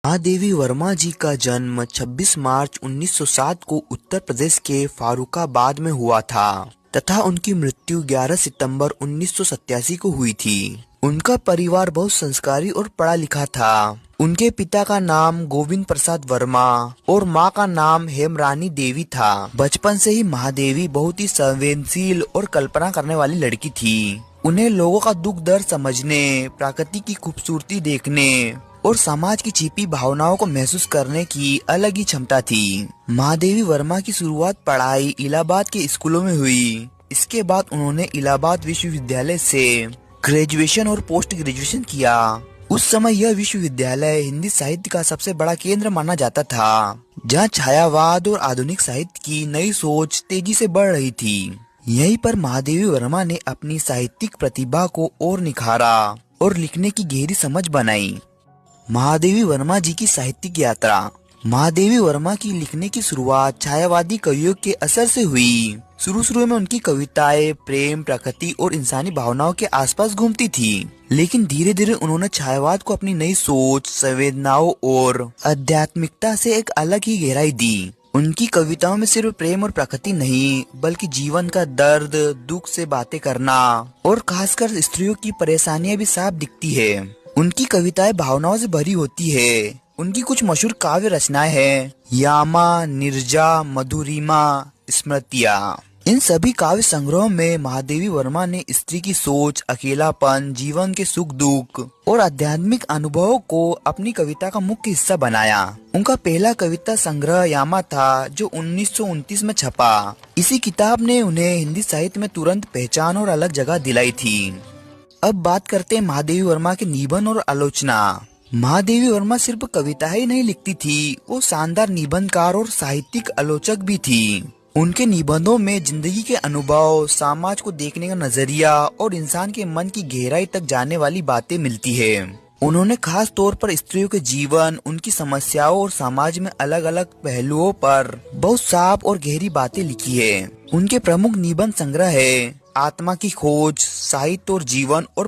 महादेवी वर्मा जी का जन्म 26 मार्च 1907 को उत्तर प्रदेश के फारुखाबाद में हुआ था तथा उनकी मृत्यु 11 सितंबर 1987 को हुई थी। उनका परिवार बहुत संस्कारी और पढ़ा लिखा था। उनके पिता का नाम गोविंद प्रसाद वर्मा और मां का नाम हेमरानी देवी था। बचपन से ही महादेवी बहुत ही संवेदनशील और कल्पना करने वाली लड़की थी। उन्हें लोगों का दुख दर्द समझने, प्रकृति की खूबसूरती देखने और समाज की छिपी भावनाओं को महसूस करने की अलग ही क्षमता थी। महादेवी वर्मा की शुरुआत पढ़ाई इलाहाबाद के स्कूलों में हुई। इसके बाद उन्होंने इलाहाबाद विश्वविद्यालय से ग्रेजुएशन और पोस्ट ग्रेजुएशन किया। उस समय यह विश्वविद्यालय हिंदी साहित्य का सबसे बड़ा केंद्र माना जाता था, जहां छायावाद और आधुनिक साहित्य की नई सोच तेजी से बढ़ रही थी। यहीं पर महादेवी वर्मा ने अपनी साहित्यिक प्रतिभा को और निखारा और लिखने की गहरी समझ बनाई। महादेवी वर्मा जी की साहित्यिक यात्रा। महादेवी वर्मा की लिखने की शुरुआत छायावादी कवियों के असर से हुई। शुरू में उनकी कविताएं प्रेम, प्रकृति और इंसानी भावनाओं के आसपास घूमती थी, लेकिन धीरे धीरे उन्होंने छायावाद को अपनी नई सोच, संवेदनाओं और आध्यात्मिकता से एक अलग ही गहराई दी। उनकी कविताओं में सिर्फ प्रेम और प्रकृति नहीं, बल्कि जीवन का दर्द, दुख से बातें करना और खासकर स्त्रियों की परेशानियां भी साफ दिखती है। उनकी कविताएं भावनाओं से भरी होती है। उनकी कुछ मशहूर काव्य रचनाएं हैं यामा, निर्जा, मधुरिमा, स्मृतियां। इन सभी काव्य संग्रहों में महादेवी वर्मा ने स्त्री की सोच, अकेलापन, जीवन के सुख दुख और आध्यात्मिक अनुभवों को अपनी कविता का मुख्य हिस्सा बनाया। उनका पहला कविता संग्रह यामा था, जो 1929 में छपा। इसी किताब ने उन्हें हिंदी साहित्य में तुरंत पहचान और अलग जगह दिलाई थी। अब बात करते हैं महादेवी वर्मा के निबंध और आलोचना। महादेवी वर्मा सिर्फ कविता ही नहीं लिखती थी, वो शानदार निबंधकार और साहित्यिक आलोचक भी थी। उनके निबंधों में जिंदगी के अनुभव, समाज को देखने का नजरिया और इंसान के मन की गहराई तक जाने वाली बातें मिलती है। उन्होंने खास तौर पर स्त्रियों के जीवन, उनकी समस्याओं और समाज में अलग अलग पहलुओं पर बहुत साफ और गहरी बातें लिखी है। उनके प्रमुख निबंध संग्रह है आत्मा की खोज, साहित्य और जीवन और